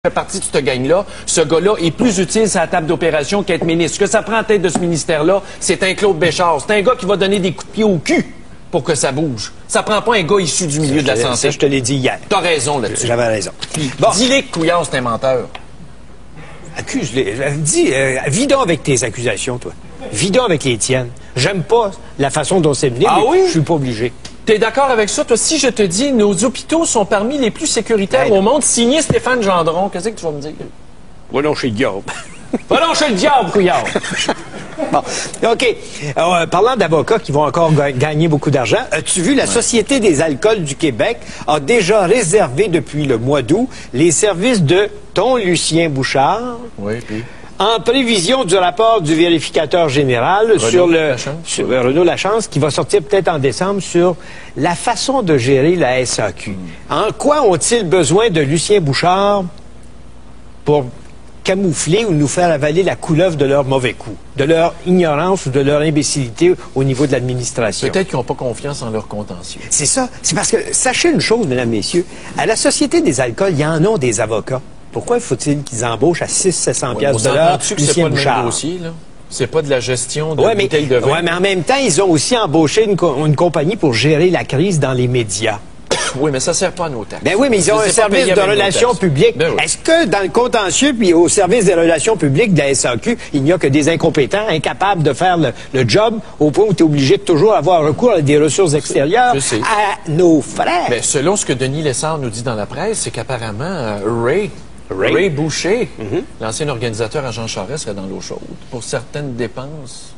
fait partie de cette gang-là, ce gars-là est plus utile sur la table d'opération qu'être ministre. Ce que ça prend en tête de ce ministère-là, c'est un Claude Béchard. C'est un gars qui va donner des coups de pied au cul pour que ça bouge. Ça prend pas un gars issu du milieu de la santé. Ça, je te l'ai dit hier. T'as raison là-dessus. J'avais raison. Bon. Dis-les que Couillard, c'est un menteur. Accuse-les. Dis, vidons avec tes accusations, toi. Vidons avec les tiennes. J'aime pas la façon dont c'est mené, mais oui? Je suis pas obligé. T'es d'accord avec ça? Toi, si je te dis, nos hôpitaux sont parmi les plus sécuritaires au monde, signé Stéphane Gendron, qu'est-ce que tu vas me dire? Va donc chez le diable. Va donc chez le diable, Couillard! Bon, OK. Parlant d'avocats qui vont encore gagner beaucoup d'argent, as-tu vu, la Société des alcools du Québec a déjà réservé depuis le mois d'août les services de ton Lucien Bouchard. Oui, puis... En prévision du rapport du vérificateur général sur Renaud Lachance, qui va sortir peut-être en décembre, sur la façon de gérer la SAQ. En quoi ont-ils besoin de Lucien Bouchard pour camoufler ou nous faire avaler la couleuvre de leur mauvais coup, de leur ignorance ou de leur imbécilité au niveau de l'administration? Peut-être qu'ils n'ont pas confiance en leur contentieux. C'est ça. C'est parce que, sachez une chose, mesdames, messieurs, à la Société des alcools, il y en a des avocats. Pourquoi faut-il qu'ils embauchent à 600-700 piastres de l'heure Lucien Bouchard? C'est pas de la gestion de bouteilles de vin. Oui, mais en même temps, ils ont aussi embauché une compagnie pour gérer la crise dans les médias. Oui, mais ça sert pas à nos taxes. Ben oui, mais ils ont un service de relations publiques. Ben oui. Est-ce que dans le contentieux puis au service des relations publiques de la SAQ, il n'y a que des incompétents, incapables de faire le job, au point où tu es obligé de toujours avoir recours à des ressources extérieures à nos frères? Mais selon ce que Denis Lessard nous dit dans la presse, c'est qu'apparemment, Ray Boucher, l'ancien organisateur à Jean Charest, serait dans l'eau chaude pour certaines dépenses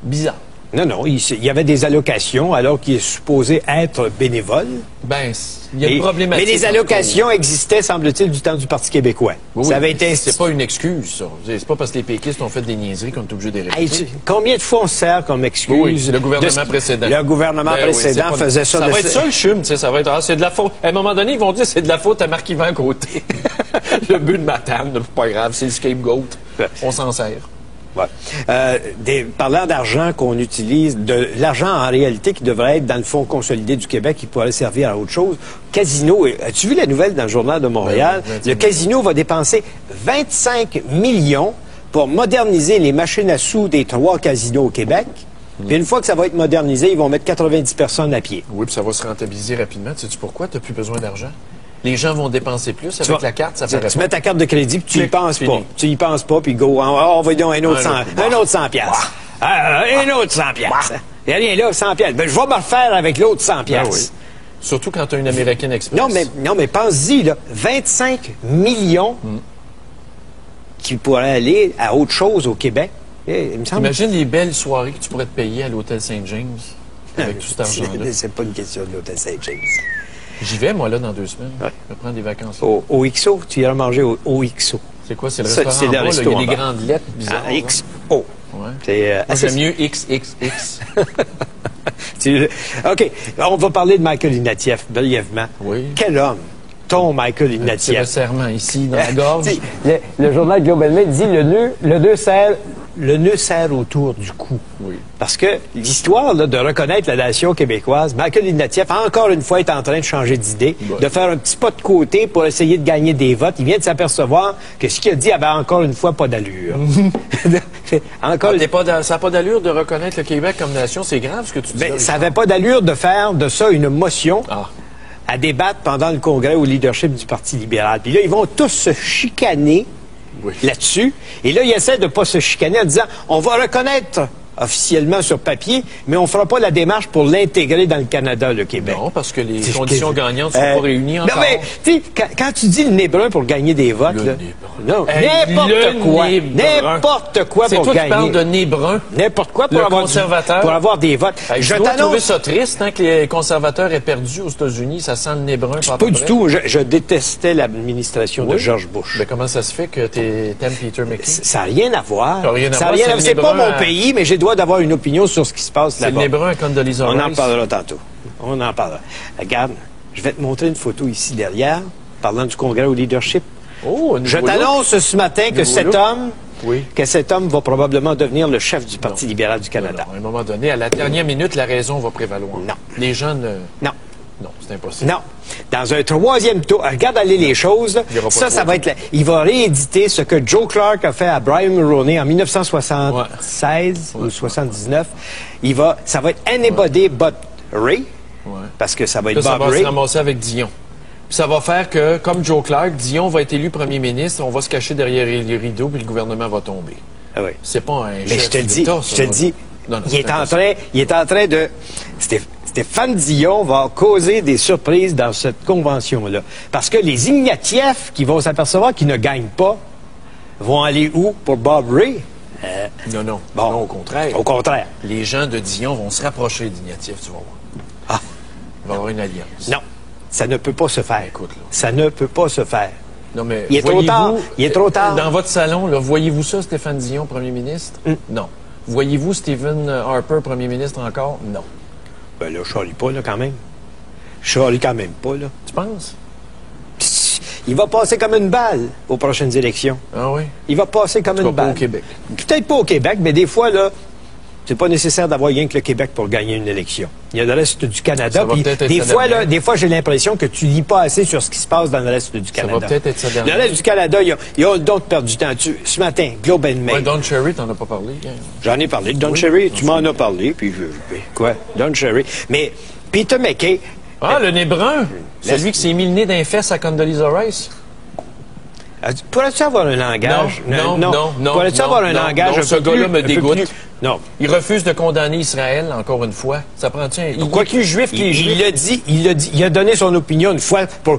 bizarres. Non, non, il y avait des allocations alors qu'il est supposé être bénévole. Ben, il y a une problématique. Mais les allocations existaient, semble-t-il, du temps du Parti québécois. Oui, ça avait été... C'est pas une excuse, ça. C'est pas parce que les péquistes ont fait des niaiseries qu'on est obligé de les répéter. Combien de fois on se sert comme excuse? Oui, le gouvernement précédent. Le gouvernement précédent faisait ça. Ça va être ça, le chum, tu sais, ça va être... c'est de la faute. À un moment donné, ils vont dire c'est de la faute à Marc-Yvan à côté. Le but de Matane, c'est pas grave, c'est le scapegoat. On s'en sert. Ouais. Parlant d'argent qu'on utilise, de l'argent en réalité qui devrait être dans le Fonds consolidé du Québec, qui pourrait servir à autre chose. Casino, as-tu vu la nouvelle dans le Journal de Montréal? Le casino va dépenser 25 millions pour moderniser les machines à sous des 3 casinos au Québec. Puis une fois que ça va être modernisé, ils vont mettre 90 personnes à pied. Oui, puis ça va se rentabiliser rapidement. Sais-tu pourquoi? Tu n'as plus besoin d'argent. Les gens vont dépenser plus avec la carte, ça fait Tu mets ta carte de crédit, puis tu y penses pas. Tu y penses pas, puis go, on va donc un autre 100 piastres. Un autre 100 piastres. Il n'y a rien là, 100 piastres. Ben, je vais me refaire avec l'autre 100 piastres. Oui. Surtout quand tu as une American Express. Non, mais pense-y, là, 25 millions qui pourraient aller à autre chose au Québec. Il me semble... Imagine les belles soirées que tu pourrais te payer à l'Hôtel Saint-James avec tout cet argent-là. C'est pas une question de l'Hôtel Saint-James. J'y vais, moi, là, dans 2 semaines. Ouais. Je vais prendre des vacances. Au XO? Tu iras manger au XO. C'est quoi? C'est le restaurant en bas, là, il y a des grandes lettres bizarres. XO. Ouais. J'aime mieux XXX. OK. On va parler de Michael Ignatieff, brièvement. Oui. Quel homme! Ton Michael Ignatieff. Un petit resserrement ici, dans la gorge. Le journal Global Mail dit le nœud serre autour du cou. Oui. Parce que l'histoire de reconnaître la nation québécoise, Michael Ignatieff, encore une fois, est en train de changer d'idée, de faire un petit pas de côté pour essayer de gagner des votes. Il vient de s'apercevoir que ce qu'il a dit avait encore une fois pas d'allure. Ça n'a pas d'allure de reconnaître le Québec comme nation. C'est grave ce que tu dis. Ben, ça n'avait pas d'allure de faire de ça une motion. À débattre pendant le congrès au leadership du Parti libéral. Puis là, ils vont tous se chicaner là-dessus. Et là, ils essaient de ne pas se chicaner en disant, on va reconnaître officiellement sur papier, mais on ne fera pas la démarche pour l'intégrer dans le Canada, le Québec. Non, parce que les conditions gagnantes ne sont pas réunies encore. Non, mais, tu sais, quand tu dis le nez brun pour gagner des votes, n'importe quoi pour gagner. C'est toi qui parles de nez brun. N'importe quoi pour avoir des votes. Je dois trouver ça triste que les conservateurs aient perdu aux États-Unis. Ça sent le nez brun. Pas du tout. Je détestais l'administration de George Bush. Mais comment ça se fait que tu aimes Peter McKay? Ça n'a rien à voir. C'est pas mon pays, mais j'ai le droit d'avoir une opinion sur ce qui se passe là-bas. C'est le nez brun à Condoleezza Rice. On en parlera tantôt. On en parlera. Regarde, je vais te montrer une photo ici derrière, parlant du congrès au leadership. Je t'annonce ce matin que cet homme va probablement devenir le chef du Parti libéral du Canada. À un moment donné, à la dernière minute, la raison va prévaloir. Non. Les gens ne... Non. Non. c'est impossible. Non. Dans un troisième tour, regarde aller les choses, là. Ça va être... Il va rééditer ce que Joe Clark a fait à Brian Mulroney en 1976 ou 79. Ça va être Anybody but Ray, parce que ça va être là, Bob ça va Ray. se ramasser avec Dion. Puis ça va faire que, comme Joe Clark, Dion va être élu premier ministre, on va se cacher derrière les rideaux, puis le gouvernement va tomber. Ah oui. C'est pas un Mais chef je te le dis, d'État, je te le dis, non, il est en train de... Stéphane Dion va causer des surprises dans cette convention-là. Parce que les Ignatieff qui vont s'apercevoir qu'ils ne gagnent pas vont aller où pour Bob Ray? Non. Bon, Non, au contraire. Au contraire. Les gens de Dion vont se rapprocher d'Ignatieff, tu vas voir. Ah. Il va y avoir une alliance. Non, ça ne peut pas se faire. Écoute, là. Ça ne peut pas se faire. Non, mais Il est trop tard. Il est trop tard. Dans votre salon, là, voyez-vous ça, Stéphane Dion, premier ministre? Non. Voyez-vous Stephen Harper, premier ministre encore? Non. Ben là, je charlie pas, là, quand même. Je charlie quand même pas, là. Tu penses? Il va passer comme une balle aux prochaines élections. Ah oui? Il va passer comme une balle. Pas au Québec. Peut-être pas au Québec, mais des fois, là, c'est pas nécessaire d'avoir rien que le Québec pour gagner une élection. Il y a le reste du Canada. Ça va Puis peut-être être des ça fois, dernière. là, des fois, j'ai l'impression que tu lis pas assez sur ce qui se passe dans le reste du Canada. va peut-être être ça dernière. Le reste du Canada, ils ont d'autres perdu du temps. Ce matin, Globe and Mail. Ouais, Don Cherry, t'en as pas parlé. Hein? J'en ai parlé de Don Oui, Cherry. Don Tu m'en as parlé, puis quoi? Don Cherry. Mais Peter MacKay... Ah, le nez brun! Celui qui s'est mis le nez d'un fesse à Condoleezza Rice. Pourrais-tu avoir un langage? Non. Pourrais-tu avoir un langage un ce peu gars-là plus- me un peu dégoûte. plus- Non. Il refuse de condamner Israël, encore une fois. Ça prend-tu un... Il est plus juif qu'il est juif. Il l'a dit, il a donné son opinion une fois pour...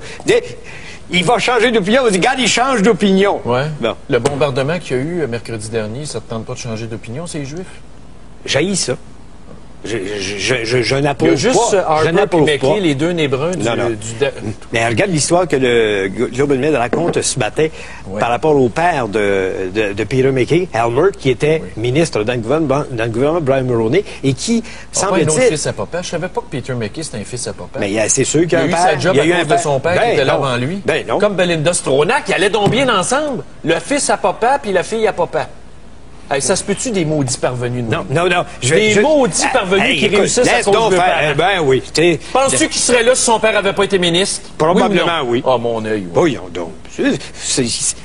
Il va changer d'opinion. Il dit, regarde, il change d'opinion. Ouais. Bon. Le bombardement qu'il y a eu mercredi dernier, ça te tente pas de changer d'opinion, c'est juif? J'haïs ça. Je Il y n'approuve a juste pas. Je Harper et n'approuve McKay, pas. les deux nez bruns Non. du... Mais regarde l'histoire que le Globe and Mail raconte ce matin par rapport au père de Peter MacKay, Helmer, qui était ministre dans le gouvernement Brian Mulroney et qui, Pas un autre semble-t-il... fils à papa. Je savais pas que Peter MacKay, c'était un fils à papa. Mais c'est sûr qu'il y a un eu père. sa job il y a eu à un cause de son père qui était là avant lui. Ben non. Comme Belinda Stronach, ils allaient donc bien ensemble. Le fils à papa puis la fille à papa. Hey, ça se peut-tu des maudits parvenus de Non. Des maudits parvenus qui écoute, réussissent à laisse cause donc de faire. parents. Ben oui. Penses-tu qu'il serait là si son père avait pas été ministre? Probablement, oui. Ah, mon œil. Oui. Voyons donc.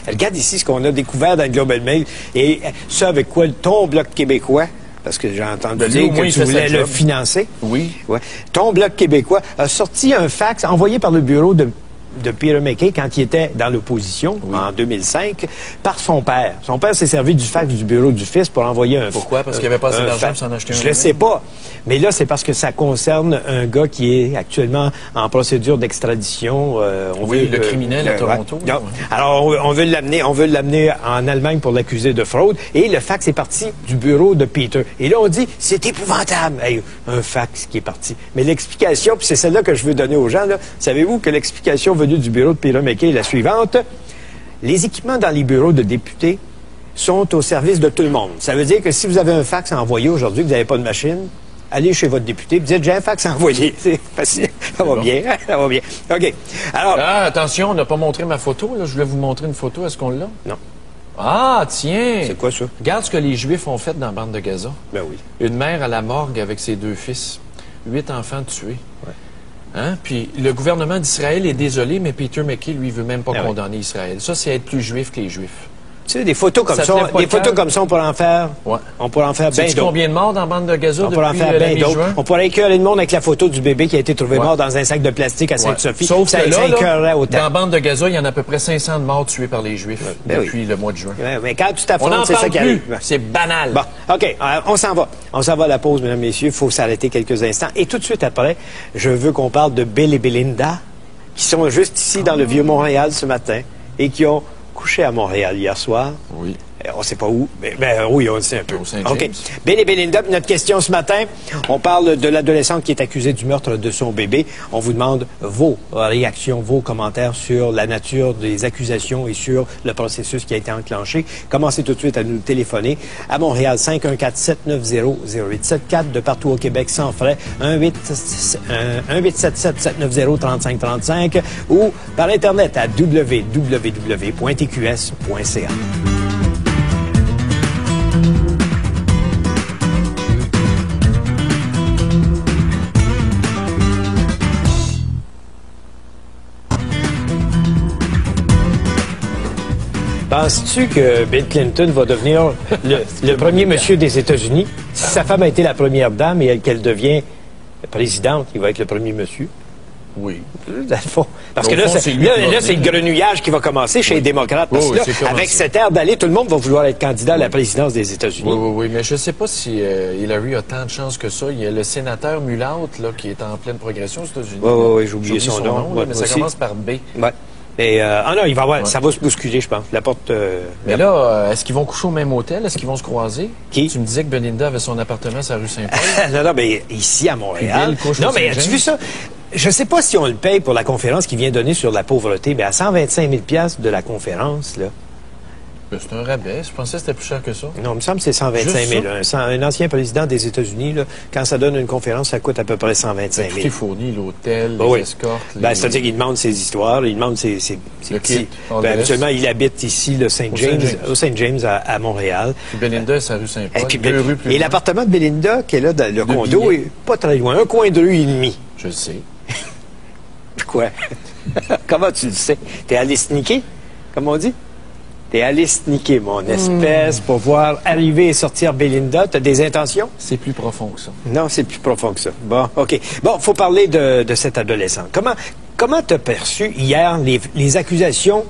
Regarde ici ce qu'on a découvert dans le Globe and Mail. Et ça avec quoi ton Bloc québécois, parce que j'ai entendu Ben, lui, dire au moins, que il tu fait voulais sa le job. financer. Oui. Ouais. Ton Bloc québécois a sorti un fax envoyé par le bureau de Peter MacKay quand il était dans l'opposition en 2005 par son père. Son père s'est servi du fax du bureau du fils pour envoyer un... Pourquoi? Parce qu'il n'y avait pas assez un d'argent fax. pour s'en acheter un. Je ne le sais pas. Mais là, c'est parce que ça concerne un gars qui est actuellement en procédure d'extradition. Le criminel à Toronto. Non. Ouais. Alors, on veut l'amener en Allemagne pour l'accuser de fraude. Et le fax est parti du bureau de Peter. Et là, on dit, c'est épouvantable. Hey, un fax qui est parti. Mais l'explication, puis c'est celle-là que je veux donner aux gens, là. Savez-vous que l'explication venue du bureau de Peter MacKay est la suivante? Les équipements dans les bureaux de députés sont au service de tout le monde. Ça veut dire que si vous avez un fax à envoyer aujourd'hui, que vous n'avez pas de machine, allez chez votre député, vous dites, j'ai un fax à envoyer. C'est facile. Ça va bien. Ça va bien. OK. Alors... Ah, attention, on n'a pas montré ma photo. Là. Je voulais vous montrer une photo. Est-ce qu'on l'a? Non. Ah, tiens! C'est quoi ça? Regarde ce que les Juifs ont fait dans la bande de Gaza. Ben oui. Une mère à la morgue avec ses 2 fils. 8 enfants tués. Ouais. Hein? Puis le gouvernement d'Israël est désolé, mais Peter MacKay, lui, veut même pas Ah oui. condamner Israël. Ça, c'est être plus juif que les Juifs. Tu sais, des photos comme Ça ça, te lève pas le cœur? on pourrait en faire. Ouais. On pourrait en faire bien Sais-tu d'autres. combien de morts dans la bande de Gaza On pourrait en depuis faire la bien d'autres. mi-juin? On pourrait écœurer le monde avec la photo du bébé qui a été trouvé Ouais. mort dans un sac de plastique à Sainte-Sophie. Sauf ça, que ça là, écœurerait dans autant. la bande de Gaza, il y en a à peu près 500 de morts tués par les Juifs Ben depuis le mois de juin. Ouais, mais quand tu On t'affrontes, n'en c'est ça parle qui plus. arrive. C'est banal. Bon, OK, on s'en va. On s'en va à la pause, mesdames, messieurs. Il faut s'arrêter quelques instants. Et tout de suite après, je veux qu'on parle de Bill et Belinda, qui sont juste ici dans le Vieux-Montréal ce matin et qui ont couché à Montréal hier soir. Oui. On ne sait pas où, mais oui, on le sait un peu. Au Saint-James. OK. Bill et Belinda, notre question ce matin, on parle de l'adolescente qui est accusée du meurtre de son bébé. On vous demande vos réactions, vos commentaires sur la nature des accusations et sur le processus qui a été enclenché. Commencez tout de suite à nous téléphoner à Montréal, 514-790-0874, de partout au Québec, sans frais, 1-877-790-3535 ou par Internet à www.tqs.ca. Penses-tu que Bill Clinton va devenir le premier monsieur des États-Unis? Si sa femme a été la première dame et qu'elle devient présidente, il va être le premier monsieur? Oui. Dans le fond. Parce que là, c'est le grenouillage qui va commencer chez les démocrates. Parce que là, avec cette air d'aller, tout le monde va vouloir être candidat à la présidence des États-Unis. Oui, mais je ne sais pas si Hillary a tant de chance que ça. Il y a le sénateur Mulout, là, qui est en pleine progression aux États-Unis. Oui, j'ai oublié son nom. Là, mais ça commence par B. Ouais. Et, non, il va avoir, ça va se bousculer, je pense. La porte. Mais là, est-ce qu'ils vont coucher au même hôtel? Est-ce qu'ils vont se croiser? Qui? Tu me disais que Belinda avait son appartement sur la rue Saint-Paul. Non, mais ici, à Montréal. Non, mais as-tu vu ça? Je ne sais pas si on le paye pour la conférence qu'il vient donner sur la pauvreté, mais à 125 000 $ de la conférence, là. C'est un rabais. Je pensais que c'était plus cher que ça. Non, il me semble que c'est 125 000. Un ancien président des États-Unis, là, quand ça donne une conférence, ça coûte à peu près 125 000. Tout est fourni, l'hôtel, les escortes. C'est-à-dire qu'il demande ses histoires, il demande ses petits. Habituellement, il habite ici, le au Saint-James à Montréal. Puis Belinda, c'est la rue Saint-Paul. Et l'appartement de Belinda, qui est là, dans le condo, est pas très loin. Un coin de rue et demi. Je le sais. Quoi? Comment tu le sais? T'es allé sneaker, comme on dit? T'es allé sneaker, mon espèce, pour voir arriver et sortir Belinda. T'as des intentions? C'est plus profond que ça. Non, c'est plus profond que ça. Bon, OK. Bon, faut parler de cette adolescente. Comment t'as perçu hier les accusations,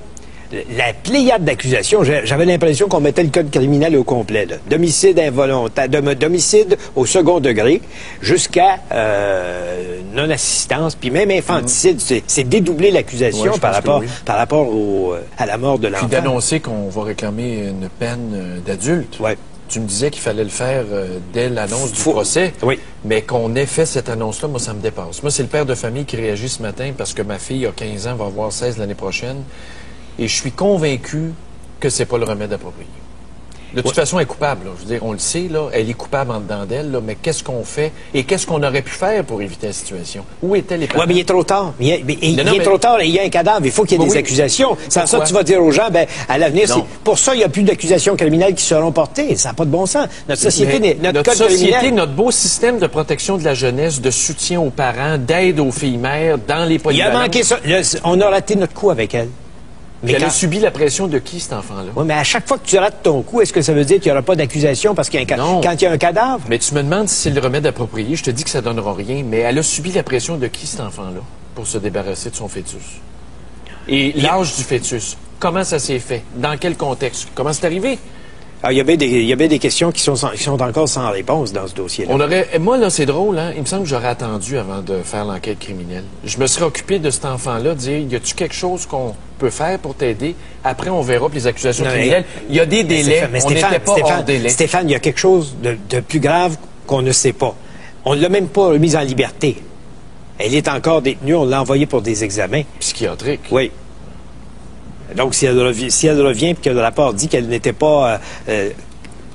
la pléiade d'accusations? J'avais l'impression qu'on mettait le code criminel au complet, là. D'homicide involontaire, d'homicide au second degré, jusqu'à non-assistance, puis même infanticide. C'est dédoubler l'accusation par rapport à la mort de l'enfant. Puis d'annoncer qu'on va réclamer une peine d'adulte. Ouais. Tu me disais qu'il fallait le faire dès l'annonce du procès. Oui. Mais qu'on ait fait cette annonce-là, moi, ça me dépasse. Moi, c'est le père de famille qui réagit ce matin parce que ma fille a 15 ans, va avoir 16 l'année prochaine. Et je suis convaincu que c'est pas le remède approprié. De toute façon, elle est coupable. Là. Je veux dire, on le sait, là, elle est coupable en dedans d'elle, là, mais qu'est-ce qu'on fait et qu'est-ce qu'on aurait pu faire pour éviter la situation? Où étaient les parents? Oui, mais il est trop tard. Il est trop tard et il y a un cadavre. Il faut qu'il y ait des accusations. Sans ça, tu vas dire aux gens, à l'avenir, pour ça, il n'y a plus d'accusations criminelles qui seront portées. Ça n'a pas de bon sens. Notre société, notre beau système de protection de la jeunesse, de soutien aux parents, d'aide aux filles mères, dans les polyvalences. Il a manqué ça. On a raté notre coup avec elle. Mais elle a subi la pression de qui, cet enfant-là? Oui, mais à chaque fois que tu rates ton coup, est-ce que ça veut dire qu'il n'y aura pas d'accusation quand il y a un cadavre? Mais tu me demandes si c'est le remède approprié. Je te dis que ça ne donnera rien. Mais elle a subi la pression de qui, cet enfant-là, pour se débarrasser de son fœtus? Et l'âge du fœtus, comment ça s'est fait? Dans quel contexte? Comment c'est arrivé? Il y a bien des questions qui sont encore sans réponse dans ce dossier-là. Moi, là, c'est drôle, hein? Il me semble que j'aurais attendu avant de faire l'enquête criminelle. Je me serais occupé de cet enfant-là, dire, y a-tu quelque chose qu'on peut faire pour t'aider? Après, on verra, puis les accusations criminelles. Il y a des délais. On n'était pas hors délai. Stéphane, il y a quelque chose de plus grave qu'on ne sait pas. On ne l'a même pas remise en liberté. Elle est encore détenue, on l'a envoyée pour des examens. Psychiatriques. Oui. Donc, si elle revient et que le rapport dit qu'elle n'était pas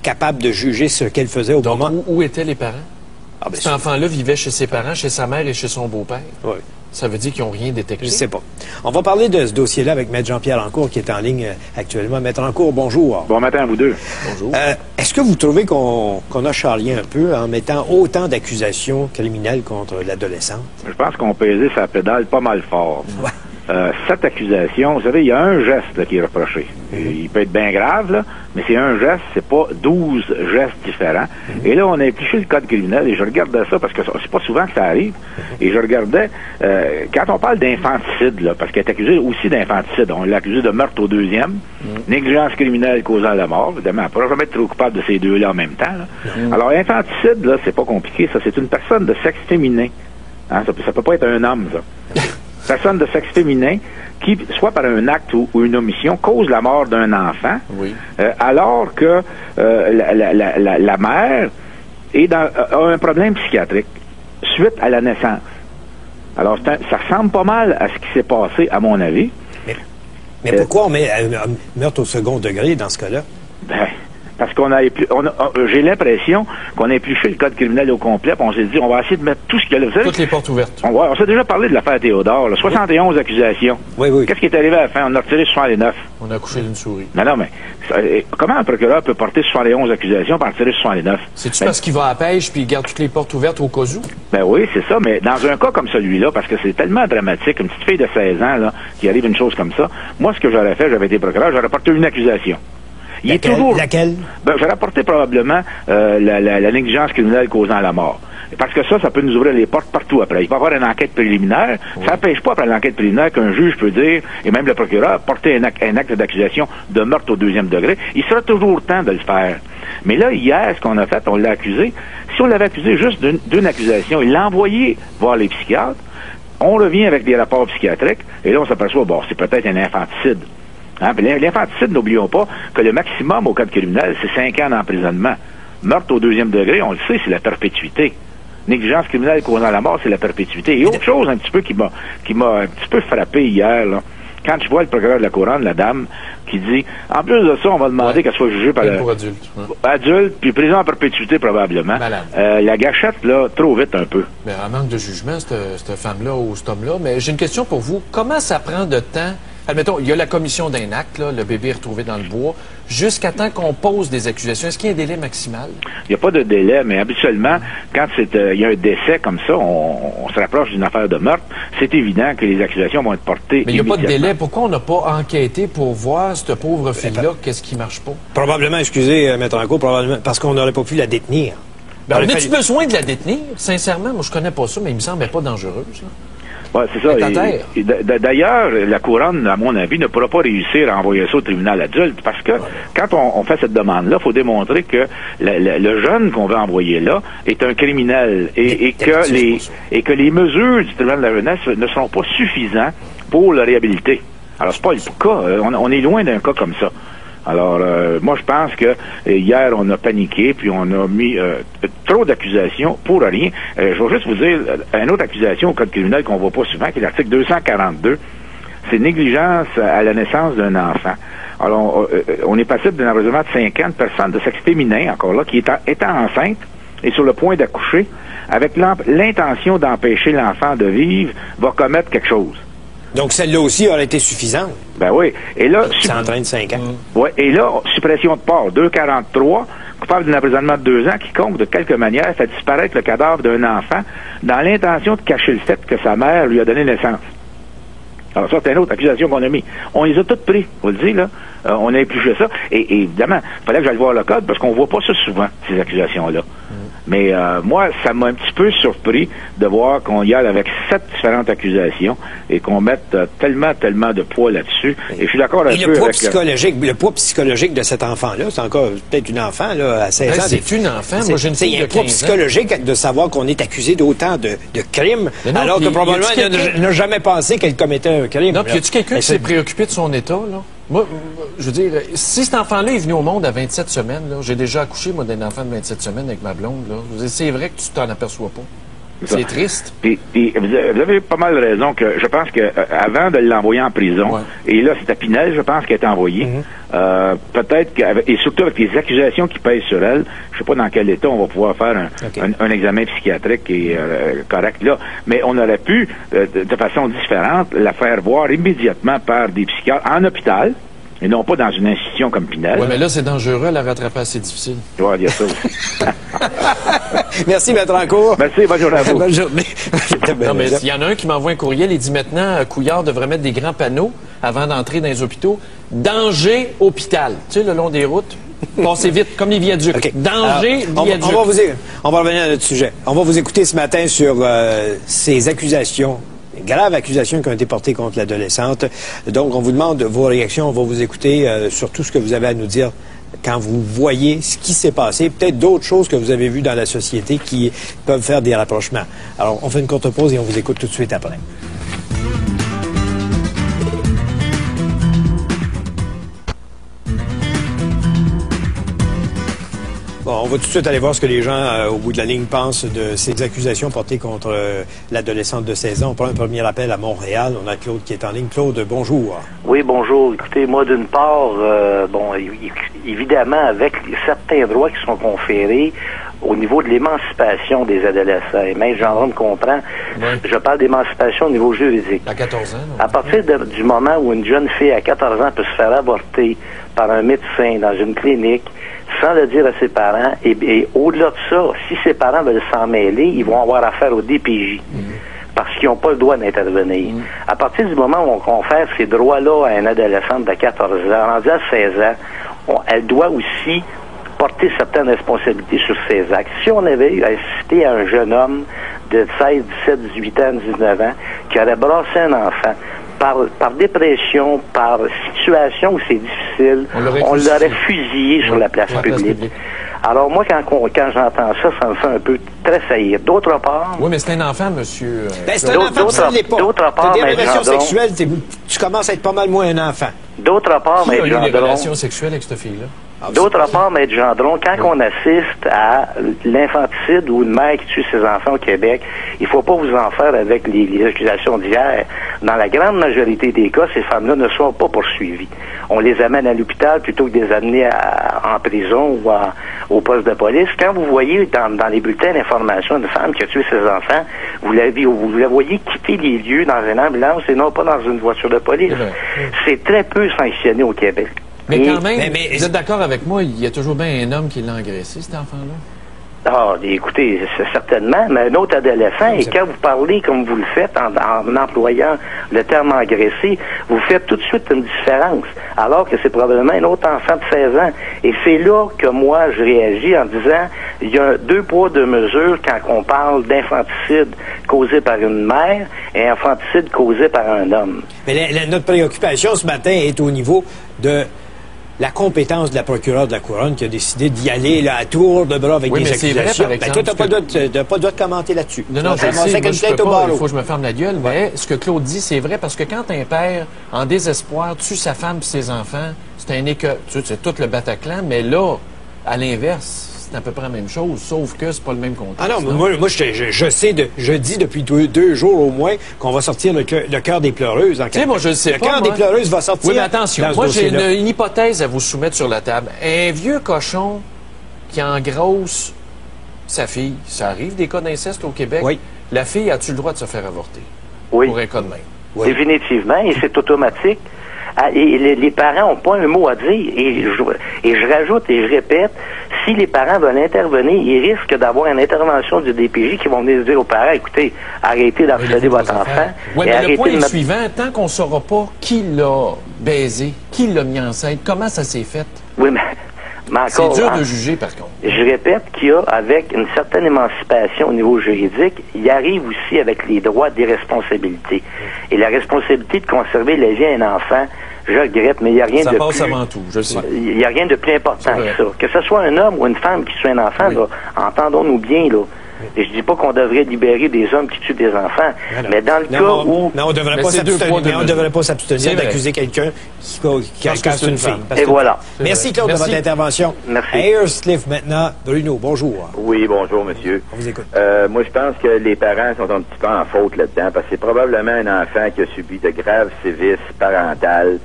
capable de juger ce qu'elle faisait au moment... Donc, où étaient les parents? Cet enfant-là vivait chez ses parents, chez sa mère et chez son beau-père. Oui. Ça veut dire qu'ils n'ont rien détecté? Je ne sais pas. On va parler de ce dossier-là avec Maître Jean-Pierre Ancourt, qui est en ligne actuellement. Maître Ancourt, bonjour. Bon matin à vous deux. Bonjour. Est-ce que vous trouvez qu'on a charrié un peu en mettant autant d'accusations criminelles contre l'adolescente? Je pense qu'on pesait sa pédale pas mal fort. Ouais. Cette accusation, vous savez, il y a un geste là, qui est reproché. Il peut être bien grave, là, mais c'est un geste, c'est pas 12 gestes différents. Et là, on a impliqué le code criminel, et je regardais ça, parce que c'est pas souvent que ça arrive, et je regardais, quand on parle d'infanticide, là, parce qu'elle est accusée aussi d'infanticide, on l'a accusée de meurtre au deuxième, négligence criminelle causant la mort, évidemment, elle ne pourra jamais être trop coupable de ces deux-là en même temps. Là. Alors, infanticide, là, c'est pas compliqué, ça, c'est une personne de sexe féminin. Hein, ça peut pas être un homme, ça. Personne de sexe féminin qui, soit par un acte ou une omission, cause la mort d'un enfant, alors que la mère a un problème psychiatrique suite à la naissance. Alors, ça ressemble pas mal à ce qui s'est passé, à mon avis. Mais pourquoi on met un meurtre au second degré dans ce cas-là? Ben, Parce qu'on j'ai l'impression qu'on a épluché le code criminel au complet, puis on s'est dit, on va essayer de mettre tout ce qu'il y a là. Toutes les portes ouvertes. On s'est déjà parlé de l'affaire Théodore, là, 71 accusations. Oui, oui. Qu'est-ce qui est arrivé à la fin? On a retiré 69. On a accouché d'une souris. Non, mais comment un procureur peut porter 71 accusations par retirer 69? C'est-tu parce qu'il va à la pêche puis il garde toutes les portes ouvertes au cas où? Ben oui, c'est ça, mais dans un cas comme celui-là, parce que c'est tellement dramatique, une petite fille de 16 ans, là, qui arrive une chose comme ça, moi, ce que j'aurais fait, j'avais été procureur, j'aurais porté une accusation. Laquelle? Ben, j'aurais porté probablement la négligence criminelle causant la mort. Parce que ça peut nous ouvrir les portes partout après. Il va y avoir une enquête préliminaire. Oui. Ça n'empêche pas après l'enquête préliminaire qu'un juge peut dire, et même le procureur, porter un acte d'accusation de meurtre au 2e degré. Il sera toujours temps de le faire. Mais là, hier, ce qu'on a fait, on l'a accusé. Si on l'avait accusé juste d'une accusation, il l'a envoyé voir les psychiatres, on revient avec des rapports psychiatriques, et là, on s'aperçoit, bon, c'est peut-être un infanticide. Hein? L'infanticide, n'oublions pas que le maximum au code criminel, c'est 5 ans d'emprisonnement. Meurtre au 2e degré, on le sait, c'est la perpétuité. Négligence criminelle causant la mort, c'est la perpétuité. Et autre chose un petit peu qui m'a un petit peu frappé hier, là, quand je vois le procureur de la Couronne, la dame, qui dit, en plus de ça, on va demander qu'elle soit jugée par pour adulte. Adulte, puis prison en perpétuité probablement. La gâchette, là, trop vite un peu. Mais en manque de jugement, cette femme-là ou cet homme-là. Mais j'ai une question pour vous. Comment ça prend de temps? Admettons, il y a la commission d'un acte, là, le bébé est retrouvé dans le bois, jusqu'à temps qu'on pose des accusations. Est-ce qu'il y a un délai maximal? Il n'y a pas de délai, mais habituellement, quand il y a un décès comme ça, on se rapproche d'une affaire de meurtre, c'est évident que les accusations vont être portées. Mais il n'y a pas de délai. Pourquoi on n'a pas enquêté pour voir cette pauvre fille-là, qu'est-ce qui marche pas? Probablement, excusez, Maître Rancourt, probablement parce qu'on n'aurait pas pu la détenir. Ben, on a-tu besoin de la détenir? Sincèrement, moi, je connais pas ça, mais il me semble pas dangereuse, là. Ouais, c'est ça. D'ailleurs, la Couronne, à mon avis, ne pourra pas réussir à envoyer ça au tribunal adulte parce que quand on fait cette demande-là, il faut démontrer que le jeune qu'on veut envoyer là est un criminel et que les mesures du tribunal de la jeunesse ne seront pas suffisantes pour le réhabiliter. Alors, c'est pas le cas. On est loin d'un cas comme ça. Alors, moi, je pense que hier, on a paniqué, puis on a mis trop d'accusations pour rien. Je vais juste vous dire, une autre accusation au code criminel qu'on voit pas souvent, qui est l'article 242, c'est négligence à la naissance d'un enfant. Alors, on est passible d'un emprisonnement de 5 ans de personne de sexe féminin, encore là, qui étant enceinte et sur le point d'accoucher, avec l'intention d'empêcher l'enfant de vivre, va commettre quelque chose. Donc, celle-là aussi aurait été suffisante. Ben oui. Et là, ça entraîne 5 ans. Oui. Et là, suppression de part, 243, coupable d'un emprisonnement de 2 ans, quiconque, de quelque manière, fait disparaître le cadavre d'un enfant dans l'intention de cacher le fait que sa mère lui a donné naissance. Alors ça, c'est une autre accusation qu'on a mis. On les a toutes pris, vous le dites, là. On a épluché ça. Et évidemment, il fallait que j'aille voir le code, parce qu'on voit pas ça souvent, ces accusations-là. Mais moi, ça m'a un petit peu surpris de voir qu'on y aille avec 7 différentes accusations et qu'on mette tellement de poids là-dessus. Et je suis d'accord avec le poids psychologique de cet enfant-là, c'est encore peut-être une enfant là, à 16 ans. C'est une enfant. Moi, j'ai une fille de 15 ans. poids psychologique de savoir qu'on est accusé d'autant de crimes, alors que probablement il n'a jamais pensé qu'elle commettait un crime. Non, puis y a-tu quelqu'un qui s'est préoccupé de son état, là? Moi, je veux dire, si cet enfant-là est venu au monde à 27 semaines, là, j'ai déjà accouché, moi, d'un enfant de 27 semaines avec ma blonde, là. Je veux dire, c'est vrai que tu t'en aperçois pas. C'est triste. Puis vous avez pas mal raison que je pense que avant de l'envoyer en prison, et là, c'est à Pinel, je pense, qu'elle a été envoyée. Peut-être et surtout avec les accusations qui pèsent sur elle, je sais pas dans quel état on va pouvoir faire un examen psychiatrique et correct là, mais on aurait pu, de façon différente, la faire voir immédiatement par des psychiatres en hôpital. Et non pas dans une institution comme Pinel. Oui, mais là, c'est dangereux, la rattraper assez difficile. Oui, il y a ça aussi. Merci, Maître Rancourt. Merci, bonne journée à vous. Bonne journée. Non, mais il y en a un qui m'envoie un courriel, il dit maintenant, Couillard devrait mettre des grands panneaux avant d'entrer dans les hôpitaux. Danger hôpital. Tu sais, le long des routes. Passez vite, comme les viaducs. Okay. Danger viaduc. On va revenir à notre sujet. On va vous écouter ce matin sur ces accusations. Graves accusations qui ont été portées contre l'adolescente. Donc, on vous demande vos réactions. On va vous écouter sur tout ce que vous avez à nous dire quand vous voyez ce qui s'est passé. Peut-être d'autres choses que vous avez vues dans la société qui peuvent faire des rapprochements. Alors, on fait une courte pause et on vous écoute tout de suite après. Bon, on va tout de suite aller voir ce que les gens, au bout de la ligne, pensent de ces accusations portées contre l'adolescente de 16 ans. On prend un premier appel à Montréal. On a Claude qui est en ligne. Claude, bonjour. Oui, bonjour. Écoutez, moi, d'une part, bon, il évidemment, avec certains droits qui sont conférés au niveau de l'émancipation des adolescents. Et même Jean-Rome comprend, je parle d'émancipation au niveau juridique. À 14 ans. À partir du moment où une jeune fille à 14 ans peut se faire avorter par un médecin dans une clinique, sans le dire à ses parents, et au-delà de ça, si ses parents veulent s'en mêler, ils vont avoir affaire au DPJ. Parce qu'ils n'ont pas le droit d'intervenir. À partir du moment où on confère ces droits-là à une adolescente de 14 ans, rendue à 16 ans, elle doit aussi porter certaines responsabilités sur ses actes. Si on avait eu à assister à un jeune homme de 16, 17, 18 ans, 19 ans, qui aurait brassé un enfant, par dépression, par situation où c'est difficile, on l'aurait fusillé sur la place publique. Alors moi, quand j'entends ça, ça me fait un peu tressaillir. D'autre part... Oui, mais c'est un enfant, monsieur... c'est un enfant, ça ne l'est pas. D'autre part, des relations sexuelles, tu commences à être pas mal moins un enfant. D'autre part, Qui a eu des relations sexuelles avec cette fille-là? D'autre part, Maître Gendron, quand on assiste à l'infanticide ou une mère qui tue ses enfants au Québec, il faut pas vous en faire avec les accusations d'hier. Dans la grande majorité des cas, ces femmes-là ne sont pas poursuivies. On les amène à l'hôpital plutôt que de les amener en prison ou au poste de police. Quand vous voyez dans les bulletins d'information une femme qui a tué ses enfants, vous la voyez quitter les lieux dans une ambulance et non pas dans une voiture de police. C'est très peu sanctionné au Québec. Mais quand même, vous êtes d'accord avec moi, il y a toujours bien un homme qui l'a engraissé, cet enfant-là? Ah, écoutez, certainement, mais un autre adolescent, et quand vous parlez comme vous le faites en employant le terme engraissé, vous faites tout de suite une différence, alors que c'est probablement un autre enfant de 16 ans. Et c'est là que moi, je réagis en disant, il y a deux poids, deux mesures quand on parle d'infanticide causé par une mère et infanticide causé par un homme. Mais notre préoccupation ce matin est au niveau de la compétence de la procureure de la Couronne qui a décidé d'y aller là, à tour de bras avec des accusations. Vrai, par exemple, toi, tu n'as pas le droit de commenter là-dessus. Non, je sais, il faut que je me ferme la gueule, mais ce que Claude dit, c'est vrai, parce que quand un père, en désespoir, tue sa femme et ses enfants, c'est un écœur. C'est tout le Bataclan, mais là, à l'inverse, c'est à peu près la même chose, sauf que c'est pas le même contexte. Ah non, moi je dis depuis deux jours au moins qu'on va sortir le cœur des pleureuses. Tu sais, moi, je le sais pas. Le cœur des pleureuses va sortir. Oui, mais attention, moi, j'ai une hypothèse à vous soumettre sur la table. Un vieux cochon qui engrosse sa fille, ça arrive des cas d'inceste au Québec. Oui. La fille, a-tu le droit de se faire avorter? Oui. Pour un cas de même. Oui. Définitivement, et c'est automatique. Et les parents n'ont pas un mot à dire. Et je rajoute et je répète, si les parents veulent intervenir, ils risquent d'avoir une intervention du DPJ qui vont venir dire aux parents, écoutez, arrêtez d'harceler votre enfant. Oui, mais le point est suivant, tant qu'on ne saura pas qui l'a baisé, qui l'a mis enceinte, comment ça s'est fait? Oui, mais encore, c'est dur de juger, par contre. Je répète qu'il y a, avec une certaine émancipation au niveau juridique, il arrive aussi avec les droits des responsabilités. Et la responsabilité de conserver la vie à un enfant, je regrette, mais il n'y a rien de plus... Ça passe avant tout, je sais. Il n'y a rien de plus important que ça. Que ce soit un homme ou une femme qui tue un enfant, là, entendons-nous bien, là. Et je dis pas qu'on devrait libérer des hommes qui tuent des enfants, mais dans le cas où... Non, on ne devrait pas s'abstenir d'accuser quelqu'un qui casse une fille. Et voilà. Merci, Claude, de votre intervention. Merci. Aircliff, maintenant. Bruno, bonjour. Oui, bonjour, monsieur. On vous écoute. Moi, je pense que les parents sont un petit peu en faute là-dedans, parce que c'est probablement un enfant qui a subi de graves sévices parentales,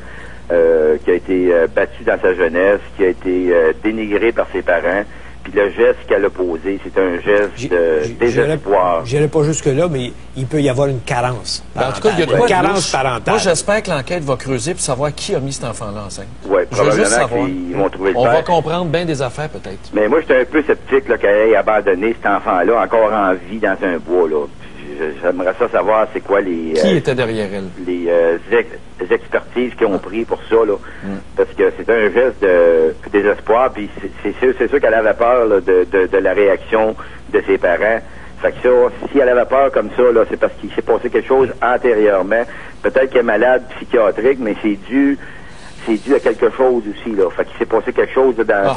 qui a été battu dans sa jeunesse, qui a été dénigré par ses parents. Puis le geste qu'elle a posé, c'est un geste de désespoir. Je n'irai pas jusque-là, mais il peut y avoir une carence. En tout cas, il y a une carence parentale. Moi, j'espère que l'enquête va creuser pour savoir qui a mis cet enfant-là enceinte. Oui, probablement qu'ils vont trouver le père. On va comprendre bien des affaires, peut-être. Mais moi, j'étais un peu sceptique qu'elle ait abandonné cet enfant-là encore en vie dans un bois, là. J'aimerais ça savoir c'est quoi les... Qui était derrière elle? Les expertises qu'ils ont pris pour ça, là. Parce que c'est un geste de désespoir, puis c'est sûr qu'elle avait peur là, de la réaction de ses parents. Fait que ça, si elle avait peur comme ça, là, c'est parce qu'il s'est passé quelque chose antérieurement. Peut-être qu'elle est malade psychiatrique, mais c'est dû à quelque chose aussi, là. Fait qu'il s'est passé quelque chose dans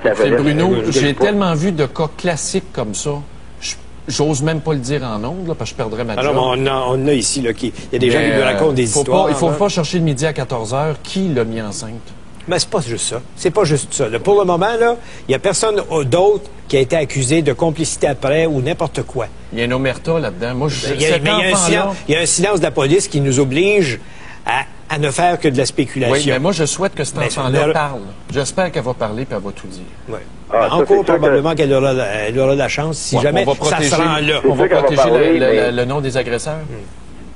sa jeunesse. Bruno, j'ai tellement vu de cas classiques comme ça. J'ose même pas le dire en ondes, là, parce que je perdrais ma job. Alors, on a ici, là, il y a des gens qui nous racontent des histoires. Il faut pas chercher le midi à 14h. Qui l'a mis enceinte? Mais c'est pas juste ça. C'est pas juste ça. Là, pour le moment, là, il y a personne d'autre qui a été accusé de complicité après ou n'importe quoi. Il y a une omerta là-dedans. Moi, il y a un silence de la police qui nous oblige à à ne faire que de la spéculation. Oui, mais moi, je souhaite que cet Mais enfant-là le- parle. J'espère qu'elle va parler puis elle va tout dire. Ouais. Ah, ça, Encore c'est sûr probablement qu'elle aura, elle aura la chance si Ouais, jamais on va ça protéger, se rend là. on va C'est sûr qu'elle va protéger parler, mais- le nom des agresseurs.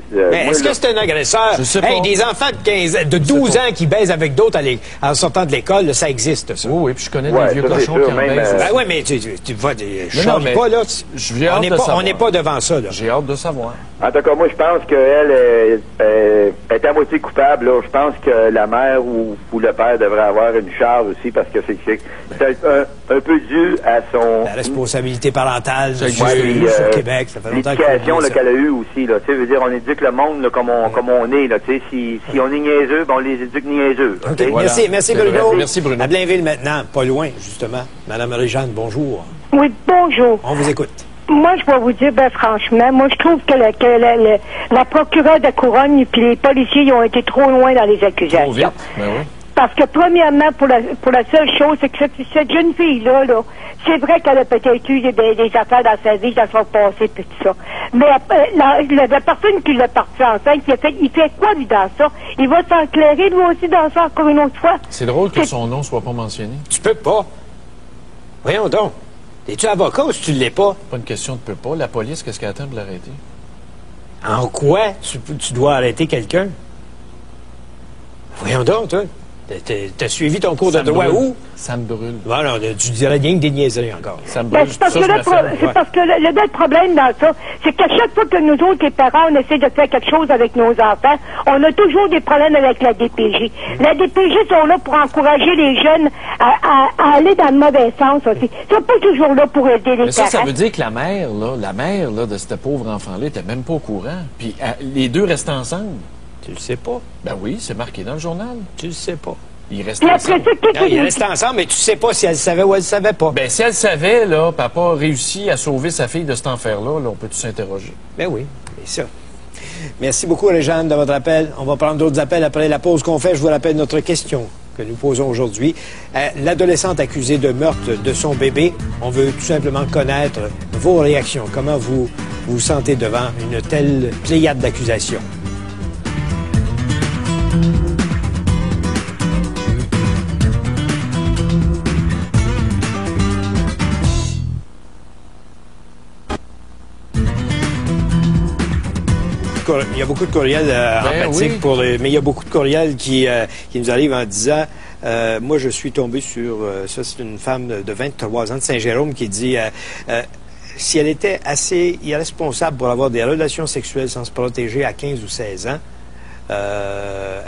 Mais moi, est-ce là- que c'est un agresseur? Je sais Hey, pas. des enfants de 15, de 12 ans qui baisent avec d'autres en sortant de l'école, là, ça existe, ça. Oui, oui, puis je connais Ouais, des vieux ça, c'est cochons sûr, qui en même, baissent. Ben oui, mais tu vois, je Non, charge mais pas, là. j'ai hâte On n'est de pas, savoir. on n'est pas devant ça, là. J'ai hâte de savoir. En tout cas, moi, je pense qu'elle est à moitié coupable. Là. Je pense que la mère ou le père devrait avoir une charge aussi parce que c'est un peu dû à son... La responsabilité parentale, Ça sur existe. le Québec, ça fait longtemps qu'on L'éducation dit là, ça. qu'elle a eue aussi. Là. Tu sais, veut dire, on éduque le monde là, comme on est. Là. Tu sais, si on est niaiseux, ben, on les éduque niaiseux. OK, tu sais. Voilà. merci C'est Bruno. vrai. Merci, Bruno. À Blainville maintenant, pas loin, justement. Madame Marie-Jeanne, bonjour. Oui, bonjour. On vous écoute. Moi, je vais vous dire, franchement, moi, je trouve que la procureure de Couronne et les policiers ils ont été trop loin dans les accusations. Trop vite. Ben oui. Parce que, premièrement, pour la seule chose, c'est que cette jeune fille-là, c'est vrai qu'elle a peut-être eu des affaires dans sa vie, dans son passé, puis tout ça. Mais la personne qui l'a partie enceinte, il fait quoi, lui, dans ça? Il va s'enclairer, lui aussi, dans ça, encore une autre fois? C'est drôle que son nom soit pas mentionné. Tu peux pas. Voyons donc. Es-tu avocat ou si tu ne l'es pas? Pas une question de peut pas. La police, qu'est-ce qu'elle attend pour l'arrêter? En quoi tu dois arrêter quelqu'un? Voyons donc, toi. T'as suivi ton cours de Ça me droit brûle. où? Ça me brûle. Bon, tu dirais rien que des niaiseries encore. Ça me Ben, brûle. c'est parce Ça, que, je me fais. c'est parce que le problème dans ça, c'est qu'à chaque fois que nous autres, les parents, on essaie de faire quelque chose avec nos enfants, on a toujours des problèmes avec la DPJ. La DPJ sont là pour encourager les jeunes à aller dans le mauvais sens aussi. Ils sont pas toujours là pour aider les Mais ça parents. veut dire que la mère de ce pauvre enfant-là, était même pas au courant. Puis les deux restent ensemble. Tu le sais pas. Ben oui, c'est marqué dans le journal. Tu le sais pas. Ils restent Puis après ensemble. ça, qu'est-ce Non, ils que restent ensemble, mais tu sais pas si elle savait ou elle savait pas. Ben, si elle savait, là, puis elle n'a pas réussi à sauver sa fille de cet enfer-là, là, on peut tout s'interroger. Ben oui, c'est ça. Merci beaucoup, Réjeanne, de votre appel. On va prendre d'autres appels après la pause qu'on fait. Je vous rappelle notre question que nous posons aujourd'hui. L'adolescente accusée de meurtre de son bébé, on veut tout simplement connaître vos réactions. Comment vous vous sentez devant une telle pléiade d'accusations? Il y a beaucoup de courriels empathiques oui. mais il y a beaucoup de courriels qui nous arrivent en disant moi je suis tombé sur ça, c'est une femme de 23 ans de Saint-Jérôme qui dit si elle était assez irresponsable pour avoir des relations sexuelles sans se protéger à 15 ou 16 ans,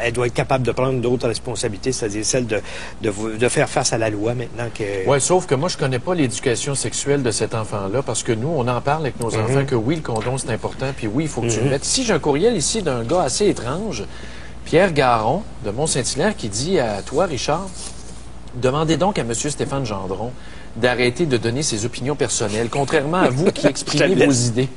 elle doit être capable de prendre d'autres responsabilités, c'est-à-dire celle de faire face à la loi maintenant que... Oui, sauf que moi, je connais pas l'éducation sexuelle de cet enfant-là, parce que nous, on en parle avec nos enfants que oui, le condom, c'est important, puis oui, il faut que tu le mettes. Ici, j'ai un courriel ici d'un gars assez étrange, Pierre Garon, de Mont-Saint-Hilaire, qui dit à toi, Richard, demandez donc à M. Stéphane Gendron d'arrêter de donner ses opinions personnelles, contrairement à vous qui exprimez vos idées.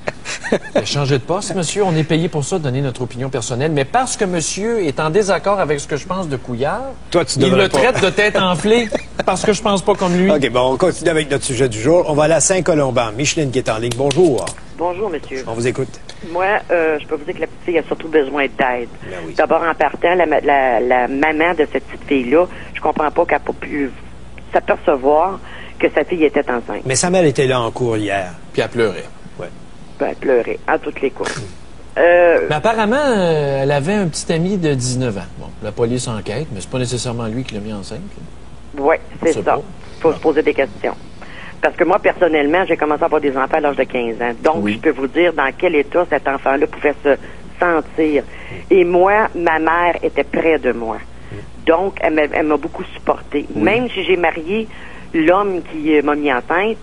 Changez de poste, monsieur. On est payé pour ça, donner notre opinion personnelle. Mais parce que monsieur est en désaccord avec ce que je pense de Couillard, Toi, tu il devrais le pas. traite de tête enflée parce que je pense pas comme lui. OK, bon, on continue avec notre sujet du jour. On va aller à Saint-Colomban. Micheline qui est en ligne. Bonjour. Bonjour, monsieur. On vous écoute. Moi, je peux vous dire que la petite fille a surtout besoin d'aide. Ben oui. D'abord, en partant, la maman de cette petite fille-là, je comprends pas qu'elle n'a pas pu s'apercevoir que sa fille était enceinte. Mais sa mère était là en cours hier. Puis elle pleurait. Ben, elle pleurait, à toutes les courses. Mais apparemment, elle avait un petit ami de 19 ans. Bon, la police enquête, mais c'est pas nécessairement lui qui l'a mis enceinte. Oui, c'est C'est ça. pas. Faut se poser des questions. Parce que moi, personnellement, j'ai commencé à avoir des enfants à l'âge de 15 ans. Donc, Oui. je peux vous dire dans quel état cet enfant-là pouvait se sentir. Et moi, ma mère était près de moi. Donc, elle m'a beaucoup supporté. Même si j'ai marié l'homme qui m'a mis enceinte,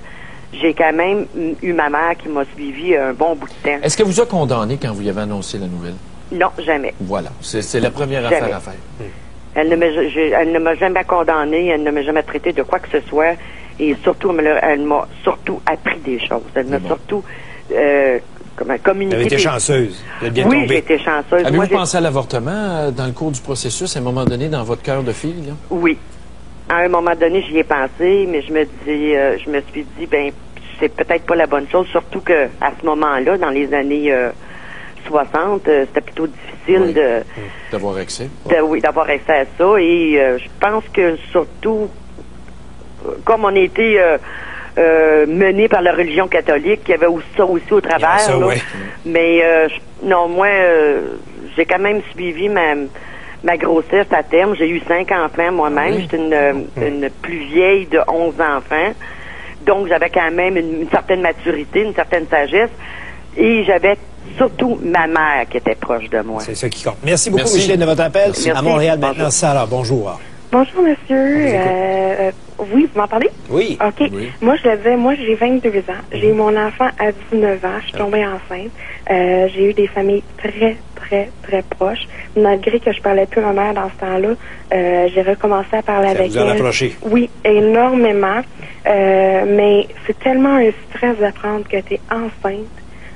j'ai quand même eu ma mère qui m'a suivi un bon bout de temps. Est-ce qu'elle vous a condamné quand vous lui avez annoncé la nouvelle? Non, jamais. Voilà. C'est la première Jamais. affaire à faire. Elle ne m'a jamais condamnée, elle ne m'a jamais traité de quoi que ce soit. Et surtout, elle m'a surtout appris des choses. Elle m'a bon. surtout Elle communiqué. avait été chanceuse. Elle a bien Oui, j'ai tombé. été chanceuse. Avez-vous Moi, j'ai- pensé à l'avortement dans le cours du processus à un moment donné dans votre cœur de fille? Là? Oui. À un moment donné, j'y ai pensé, mais je me suis dit, ben, c'est peut-être pas la bonne chose, surtout que à ce moment-là, dans les années 60, c'était plutôt difficile d'avoir accès. d'avoir accès à ça. Et je pense que surtout, comme on a été mené par la religion catholique, il y avait ça aussi au travers. Ça, là. ouais. Mais non, moi, j'ai quand même suivi ma grossesse à terme. J'ai eu 5 enfants moi-même. Oui. J'étais une plus vieille de 11 enfants. Donc, j'avais quand même une certaine maturité, une certaine sagesse. Et j'avais surtout ma mère qui était proche de moi. C'est ça qui compte. Merci beaucoup, Merci. Micheline, de votre appel. Merci. À Montréal, maintenant, Bonjour. Sarah, bonjour. Bonjour, monsieur. Oui, vous m'entendez? Oui. OK. Oui. Moi, j'ai 22 ans. J'ai eu mon enfant à 19 ans. Je suis tombée enceinte. J'ai eu des familles très, très, très proches. Malgré que je parlais plus à ma mère dans ce temps-là, j'ai recommencé à parler avec vous a elle. rapproché? Oui, énormément. Mais c'est tellement un stress d'apprendre que tu es enceinte.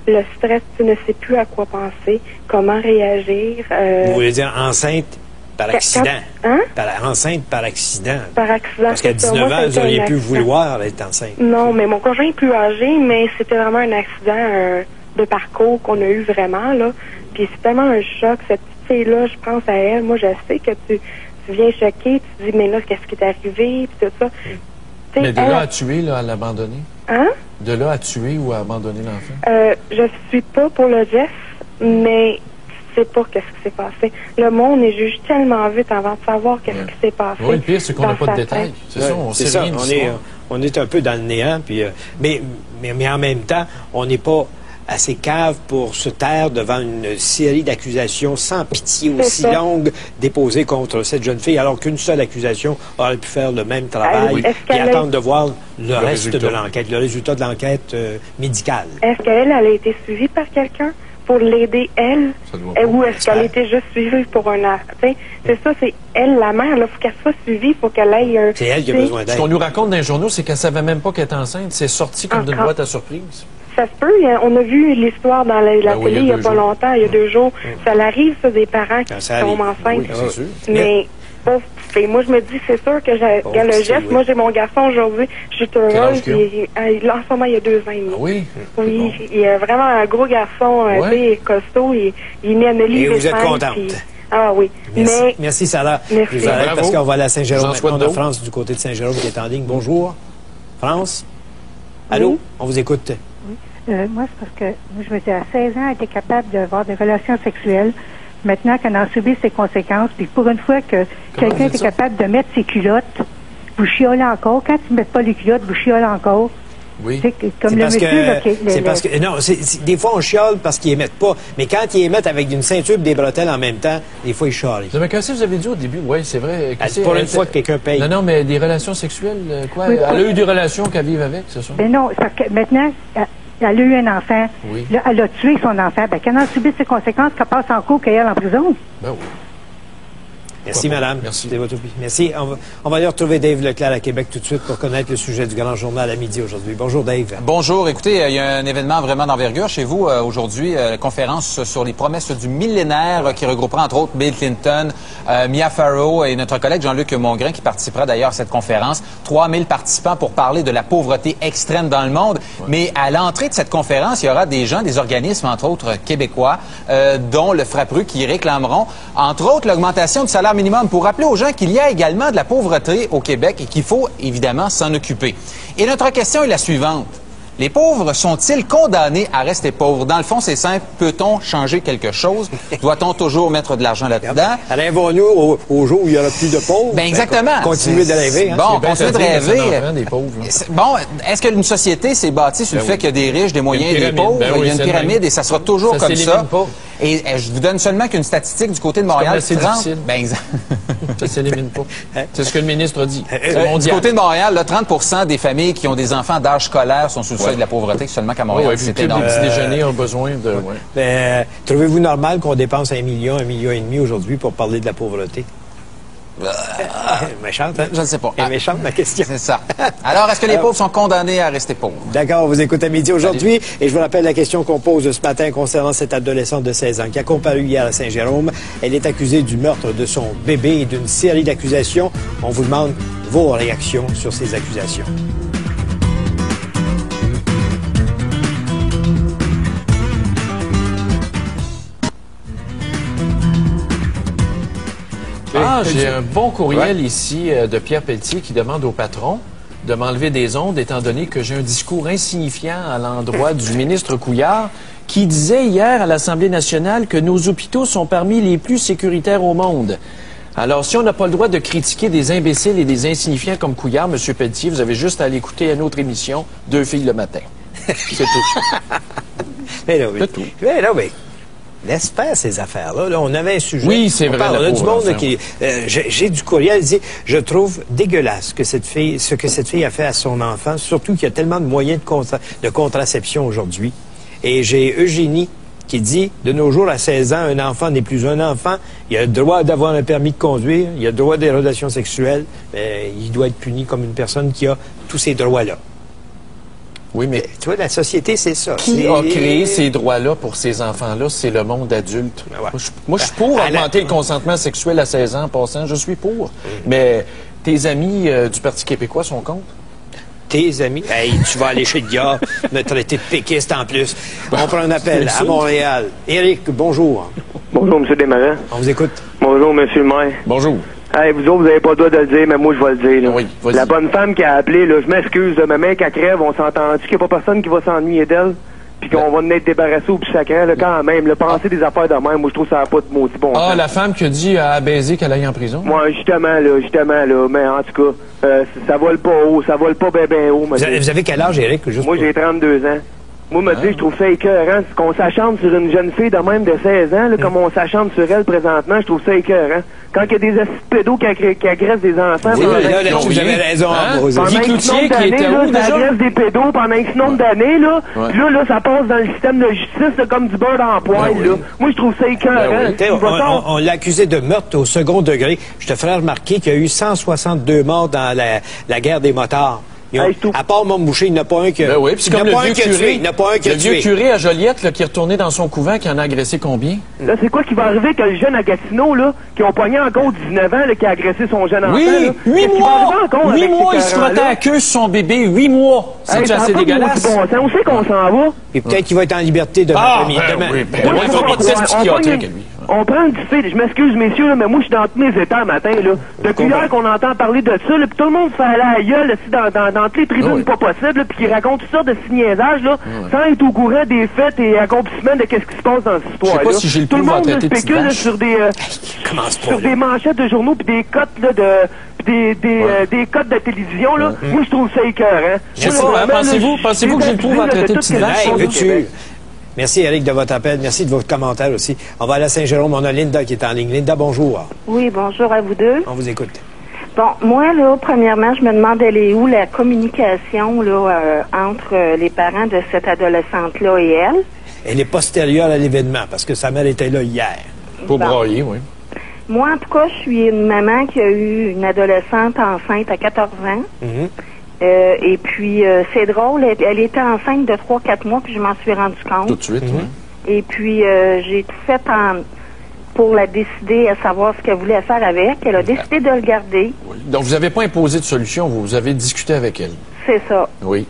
Le stress, tu ne sais plus à quoi penser, comment réagir. Vous voulez dire enceinte par accident? Hein? Enceinte par accident. Par accident. Parce qu'à c'est ça. 19 Moi, ans, vous c'était auriez un pu accident. vouloir être enceinte. Non, mais mon conjoint est plus âgé, mais c'était vraiment un accident de parcours qu'on a eu vraiment, là. Puis c'est tellement un choc. Cette petite fille-là, je pense à elle. Moi, je sais que tu viens choquer, tu te dis, mais là, qu'est-ce qui t'est arrivé, puis tout ça. Tu sais, Mais de là à tuer, là, à l'abandonner? Hein? De là à tuer ou à abandonner l'enfant? Je suis pas pour le geste, mais je sais pas qu'est-ce qui s'est passé. Le monde est juge tellement vite avant de savoir qu'est-ce qui s'est passé. Oui, le pire, c'est qu'on n'a dans pas de sa détails. tête. C'est ça, on C'est sait ça, rien de on l'histoire. on est un peu dans le néant, puis, mais en même temps, on n'est pas assez cave pour se taire devant une série d'accusations sans pitié C'est aussi ça. longues déposées contre cette jeune fille, alors qu'une seule accusation aurait pu faire le même travail Est-ce et qu'elle a- attendre de voir le reste résultat. de l'enquête, le résultat de l'enquête médicale. Est-ce qu'elle a été suivie par quelqu'un pour l'aider, elle? Ça doit pas. Ou est-ce qu'elle était juste suivie pour un acte? C'est ça, c'est elle, la mère. Il faut qu'elle soit suivie, il faut qu'elle aille un... C'est elle qui a besoin Ce d'aide. qu'on nous raconte dans les journaux, c'est qu'elle savait même pas qu'elle était enceinte. C'est sorti comme d'une Encore. boîte à surprise. Ça se peut. On a vu l'histoire dans la Ben oui, télé il y a pas 2 jours. longtemps, il y a 2 jours. Ça l'arrive, ça, des parents qui Ça tombent arrive. enceintes. Oui, c'est sûr. Mais bon, et moi, je me dis, c'est sûr que j'ai Bon, le c'est geste. oui. Moi, j'ai mon garçon aujourd'hui. Je suis Quel âge heureuse. qu'il a? En ce moment, il y a 2 ans et demi. Ah oui? Oui, il est vraiment un gros garçon, Ouais. tu sais, costaud. Il est né à Neuilly. Et vous êtes Vestal, contente. puis- Ah oui. Merci, Mais merci Sarah. Merci. Je vous arrête Bravo. parce qu'on va aller à Saint-Jérôme J'en souhaite maintenant. On a d'autres. France du côté de Saint-Jérôme qui est en ligne. Bonjour. France? Allô? Oui. On vous écoute. Moi, c'est parce que moi, je me dis, à 16 ans, elle était capable d'avoir des relations sexuelles. Maintenant qu'elle en subit ses conséquences, puis pour une fois que quelqu'un vous dites est ça? capable de mettre ses culottes, vous chiolez encore. Quand tu ne mets pas les culottes, vous chiolez encore. Oui. C'est comme C'est le parce monsieur, que, là, qui est- c'est parce que, non, des fois on chiale parce qu'ils émettent pas, mais quand ils émettent avec une ceinture et des bretelles en même temps, des fois ils chialent. Mais qu'est-ce que vous avez dit au début? Oui, c'est vrai. Ah, pour une fois que quelqu'un paye. Non, non, mais des relations sexuelles, quoi? Oui, Elle a oui. eu des relations qu'elle vive avec, c'est ça? Ben non, c'est parce que maintenant, elle a eu un enfant. Oui. Là, elle a tué son enfant. Ben, quand elle en subit ses conséquences, qu'elle passe en cours, qu'elle est en prison. Ben oui. Merci, Pourquoi pas? madame. Merci. C'était votre opinion. Merci. On va aller retrouver Dave Leclerc à Québec tout de suite pour connaître le sujet du Grand Journal à midi aujourd'hui. Bonjour, Dave. Bonjour. Écoutez, il y a un événement vraiment d'envergure chez vous aujourd'hui, la conférence sur les promesses du millénaire qui regroupera entre autres Bill Clinton, Mia Farrow et notre collègue Jean-Luc Mongrain qui participera d'ailleurs à cette conférence. 3000 participants pour parler de la pauvreté extrême dans le monde. Ouais. Mais à l'entrée de cette conférence, il y aura des gens, des organismes, entre autres québécois, dont le Frappru qui réclameront, entre autres, l'augmentation du salaire minimum pour rappeler aux gens qu'il y a également de la pauvreté au Québec et qu'il faut évidemment s'en occuper. Et notre question est la suivante. Les pauvres sont-ils condamnés à rester pauvres? Dans le fond, c'est simple. Peut-on changer quelque chose? Doit-on toujours mettre de l'argent là-dedans? Rêvons-nous au jour où il y aura plus de pauvres? Ben exactement. Continuez de rêver. Hein? Bon, continuez de rêver. Des pauvres, bon, est-ce qu'une société s'est bâtie sur le fait qu'il y a des riches, des moyens et des pauvres? Il y a une pyramide et ça sera toujours comme ça. Pas. Et je vous donne seulement qu'une statistique du côté de Montréal. C'est difficile. Ben, ça s'élimine pas. C'est ce que le ministre a dit. Du côté de Montréal, là, 30% des familles qui ont des enfants d'âge scolaire sont sous le seuil de la pauvreté, seulement qu'à Montréal. C'est énorme. Les petits déjeuners ont besoin de... Trouvez-vous normal qu'on dépense 1 million, 1,5 million aujourd'hui pour parler de la pauvreté? Méchante, hein? Je ne sais pas. Elle est méchante, ma question. C'est ça. Alors, est-ce que les pauvres sont condamnés à rester pauvres? D'accord, on vous écoute à midi aujourd'hui. Et je vous rappelle la question qu'on pose ce matin concernant cette adolescente de 16 ans qui a comparu hier à Saint-Jérôme. Elle est accusée du meurtre de son bébé et d'une série d'accusations. On vous demande vos réactions sur ces accusations. Ah, j'ai un bon courriel ici de Pierre Pelletier qui demande au patron de m'enlever des ondes, étant donné que j'ai un discours insignifiant à l'endroit du ministre Couillard, qui disait hier à l'Assemblée nationale que nos hôpitaux sont parmi les plus sécuritaires au monde. Alors, si on n'a pas le droit de critiquer des imbéciles et des insignifiants comme Couillard, M. Pelletier, vous avez juste à aller écouter une autre émission, Deux filles le matin. C'est tout. Mais là, oui. C'est tout. Mais là, oui. Laisse faire ces affaires-là. Là, on avait un sujet. Oui, c'est vrai. On a du monde enfant, qui... j'ai du courriel qui dit « Je trouve dégueulasse que ce que cette fille a fait à son enfant, surtout qu'il y a tellement de moyens de contraception aujourd'hui. » Et j'ai Eugénie qui dit « De nos jours, à 16 ans, un enfant n'est plus un enfant. Il a le droit d'avoir un permis de conduire. Il a le droit des relations sexuelles. Mais il doit être puni comme une personne qui a tous ces droits-là. » Oui, mais tu vois, la société, c'est ça. Qui a créé ces droits-là pour ces enfants-là? C'est le monde adulte. Ben ouais. Moi, je suis pour augmenter le consentement sexuel à 16 ans en passant. Je suis pour. Mais tes amis du Parti québécois sont contre? Tes amis? Hey, tu vas aller chez le gars, me traiter de péquiste en plus. On prend un appel à Montréal. Éric, bonjour. Bonjour, M. Desmarais. On vous écoute. Bonjour, M. le maire. Bonjour. Hey, vous autres, vous n'avez pas le droit de le dire, mais moi, je vais le dire. Là. Oui, vas-y. La bonne femme qui a appelé, là, je m'excuse, ma mère qui crève, on s'entend-tu qu'il n'y a pas personne qui va s'ennuyer d'elle? Puis qu'on va en être débarrassé au plus sacré, là, quand même. Là, penser des affaires de même, moi, je trouve ça n'a pas de maudit bon sens. Ah, la femme qui a dit à baiser qu'elle aille en prison? Moi, justement, là, mais en tout cas, ça vole pas haut, ça vole pas ben haut. Vous avez quel âge, Éric? Moi, j'ai 32 ans. Moi, me dis, je trouve ça écœurant. Qu'on s'acharne sur une jeune fille de même de 16 ans, là, comme on s'acharne sur elle présentement, je trouve ça écœurant. Quand il y a des pédos qui agressent des enfants... Oui, là, vous avez raison. Pendant Guy Cloutier, qui était où, déjà? Ça agresse des pédos pendant X nombre d'années, là. Puis là, ça passe dans le système de justice, là, comme du beurre dans la poêle, là. Moi, je trouve ça écœurant. On l'a accusé de meurtre au second degré. Je te ferai remarquer qu'il y a eu 162 morts dans la guerre des motards. À part Montboucher, il n'y en a pas un qui a... Ben oui, puis comme le vieux curé, il n'y en a pas un qui a tué. Le vieux curé à Joliette, là, qui est retourné dans son couvent, qui en a agressé combien? Là, c'est quoi qui va arriver que le jeune à Gatineau, là, qui ont pogné encore 19 ans, là, qui a agressé son jeune enfant, oui, là? 8 mois! 8 mois, il se frottait à la queue sur son bébé. 8 mois! C'est assez dégueulasse. On sait qu'on s'en va. Et peut-être qu'il va être en liberté demain. Oui, il faut pas de test psychiatrique, lui. On prend du fait, je m'excuse, messieurs, là, mais moi, je suis dans tous mes états matin, là. Depuis hier qu'on entend parler de ça, là, puis tout le monde se fait aller à la gueule, dans toutes les tribunes pas possibles, puis qui raconte toutes sortes de signiaisages, là, sans être au courant des faits et accomplissements de qu'est-ce qui se passe dans cette histoire-là. Je sais pas si j'ai le tout le pouvoir monde traiter de spécule sur des manchettes de journaux puis des cotes, là, des cotes de télévision, là. Moi, je trouve ça écœurant. Je sais pas, pensez-vous que j'ai le pouvoir traiter de petite vache? Merci, Éric, de votre appel. Merci de votre commentaire aussi. On va aller à Saint-Jérôme. On a Linda qui est en ligne. Linda, bonjour. Oui, bonjour à vous deux. On vous écoute. Bon, moi, là, premièrement, je me demande, elle est où la communication, là, entre les parents de cette adolescente-là et elle? Elle est postérieure à l'événement, parce que sa mère était là hier. Pour brailler, oui. Moi, en tout cas, je suis une maman qui a eu une adolescente enceinte à 14 ans. Et puis, c'est drôle, elle était enceinte de 3-4 mois, puis je m'en suis rendu compte. Tout de suite, oui. Et puis, j'ai tout fait pour la décider à savoir ce qu'elle voulait faire avec. Elle a décidé de le garder. Oui. Donc, vous n'avez pas imposé de solution, vous avez discuté avec elle. C'est ça. Oui.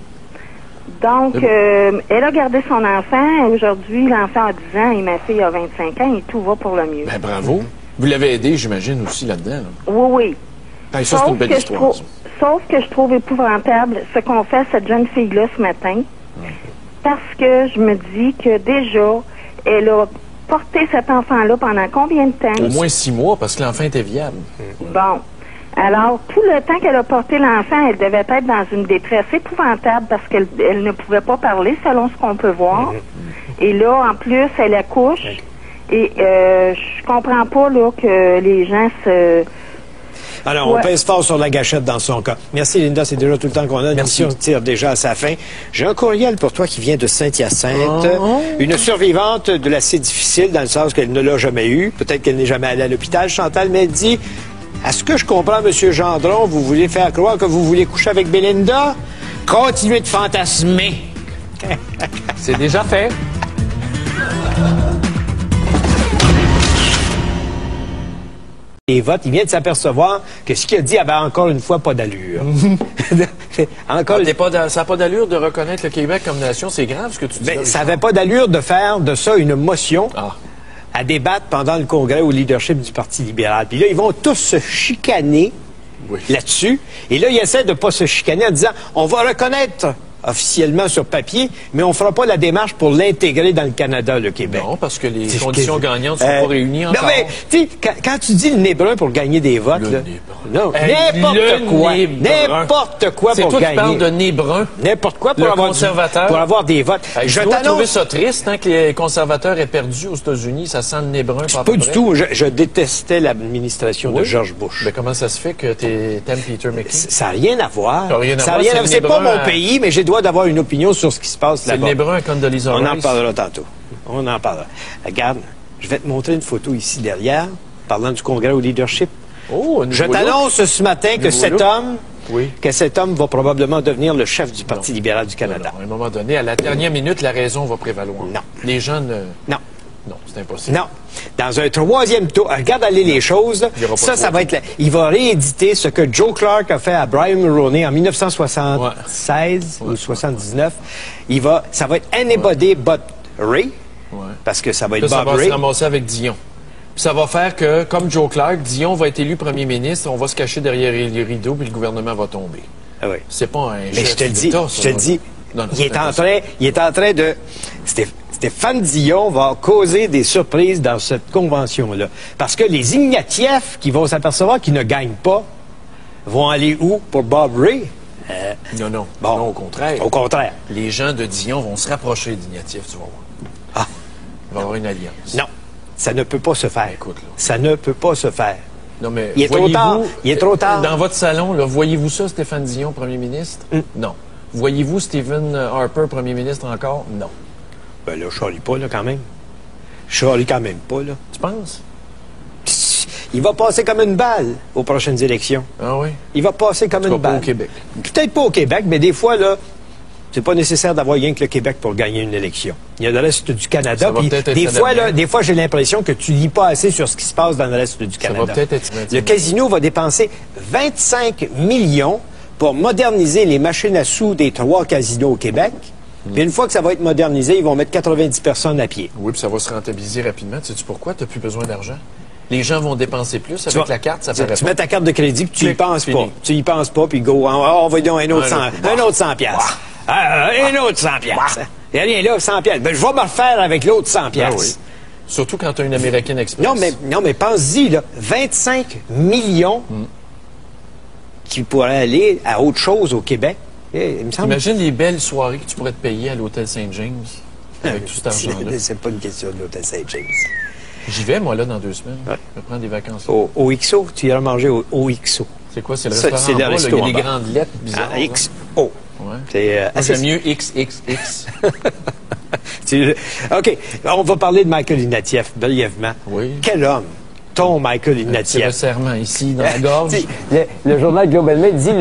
Donc, elle a gardé son enfant. Aujourd'hui, l'enfant a 10 ans et ma fille a 25 ans et tout va pour le mieux. Ben, bravo. Vous l'avez aidé, j'imagine, aussi là-dedans. Là. Oui, oui. Ben, ça, c'est une belle histoire. Sauf que je trouve épouvantable ce qu'on fait à cette jeune fille-là ce matin. Parce que je me dis que déjà, elle a porté cet enfant-là pendant combien de temps? Au moins 6 mois, parce que l'enfant était viable. Bon. Alors, tout le temps qu'elle a porté l'enfant, elle devait être dans une détresse épouvantable parce qu'elle ne pouvait pas parler, selon ce qu'on peut voir. Et là, en plus, elle accouche. Et je comprends pas là que les gens se... Alors, on pèse fort sur la gâchette dans son cas. Merci, Linda. C'est déjà tout le temps qu'on a. Merci. On tire déjà à sa fin. J'ai un courriel pour toi qui vient de Saint-Hyacinthe. Une survivante de l'assez difficile, dans le sens qu'elle ne l'a jamais eu. Peut-être qu'elle n'est jamais allée à l'hôpital, Chantal, mais elle dit, à ce que je comprends, M. Gendron, vous voulez faire croire que vous voulez coucher avec Belinda? Continuez de fantasmer. C'est déjà fait. Les votes, il vient de s'apercevoir que ce qu'il a dit avait encore une fois pas d'allure. Ça n'a pas d'allure de reconnaître le Québec comme nation, c'est grave ce que tu dis. Ça n'avait pas d'allure de faire de ça une motion. à débattre pendant le congrès au leadership du Parti libéral. Puis là, ils vont tous se chicaner là-dessus. Et là, ils essaient de ne pas se chicaner en disant, on va reconnaître officiellement sur papier, mais on ne fera pas la démarche pour l'intégrer dans le Canada, le Québec. Non, parce que les conditions gagnantes ne sont pas réunies encore. Non, mais, tu sais, quand tu dis le nez brun pour gagner des votes, là, non, n'importe quoi. N'importe quoi pour gagner. C'est toi qui parles de nez brun. N'importe quoi pour avoir des votes. Je dois trouver ça triste, hein, que les conservateurs aient perdu aux États-Unis. Ça sent le nez brun. Pas du tout. Je détestais l'administration de George Bush. Mais comment ça se fait que t'aimes Peter McKay? Ça n'a rien à voir. Ça n'a rien à voir. C'est pas mon pays, mais j'ai d'avoir une opinion sur ce qui se passe là-bas. C'est le nez brun à Condoleezza Rice. On en parlera tantôt. On en parlera. Regarde, je vais te montrer une photo ici derrière, parlant du congrès au leadership. Oh, je t'annonce ce matin que cet homme va probablement devenir le chef du Parti libéral du Canada. Non, à un moment donné, à la dernière minute, la raison va prévaloir. Non. Les gens ne... Non. Non, c'est impossible. Non. Dans un troisième tour, regarde aller les choses. Ça va être... Il va rééditer ce que Joe Clark a fait à Brian Mulroney en 1976 ou 79. Ça va être Anybody but Ray. Parce que ça va être Bob Ray. Ça va se ramasser avec Dion. Puis ça va faire que, comme Joe Clark, Dion va être élu premier ministre, on va se cacher derrière les rideaux, puis le gouvernement va tomber. Ah oui. C'est pas un Mais je te le dis, non, il est en train de... Stéphane Dion va causer des surprises dans cette convention-là. Parce que les Ignatieff qui vont s'apercevoir qu'ils ne gagnent pas vont aller où pour Bob Ray? Non, au contraire. Au contraire. Les gens de Dion vont se rapprocher d'Ignatieff, tu vas voir. Ah. Il va y avoir une alliance. Non, ça ne peut pas se faire. Écoute, là. Ça ne peut pas se faire. Non, mais il est trop tard. Il est trop tard. Dans votre salon, là, voyez-vous ça, Stéphane Dion, premier ministre? Non. Voyez-vous Stephen Harper, premier ministre encore? Non. Ben là, je charrie pas, là, quand même. Je charrie quand même pas, là. Tu penses? Il va passer comme une balle aux prochaines élections. Ah oui? Il va passer comme une balle. Pas au Québec. Peut-être pas au Québec, mais des fois, là, c'est pas nécessaire d'avoir rien que le Québec pour gagner une élection. Il y a le reste du Canada. Puis des fois, j'ai l'impression que tu lis pas assez sur ce qui se passe dans le reste du Canada. Ça va peut-être être... Le casino va dépenser 25 millions pour moderniser les machines à sous des 3 casinos au Québec. Puis une fois que ça va être modernisé, ils vont mettre 90 personnes à pied. Oui, puis ça va se rentabiliser rapidement. Sais-tu pourquoi? Tu n'as plus besoin d'argent. Les gens vont dépenser plus avec la carte, ça paraît. Tu mets ta carte de crédit, puis tu y penses pas. Tu y penses pas, puis go, on va donner un autre 100 piastres. Un autre 100 piastres. Il n'y a rien là, 100 piastres. Ben, je vais me refaire avec l'autre 100 piastres. Oui. Surtout quand tu as une American Express. Non, mais pense-y, là, 25 millions qui pourraient aller à autre chose au Québec. Il me semble... Imagine les belles soirées que tu pourrais te payer à l'hôtel Saint-James avec tout cet argent-là. C'est pas une question de l'hôtel Saint-James. J'y vais, moi, là, dans 2 semaines. Je vais prendre des vacances. Au XO? Tu iras manger au XO. C'est quoi? C'est le restaurant en bas, là, il y a des grandes lettres bizarres. XO. Ouais. J'aime mieux XXX. OK. On va parler de Michael Ignatieff, brièvement. Oui. Quel homme! Ton Michael Ignatieff. C'est le serment ici, dans la gorge. Le journal Global Mail dit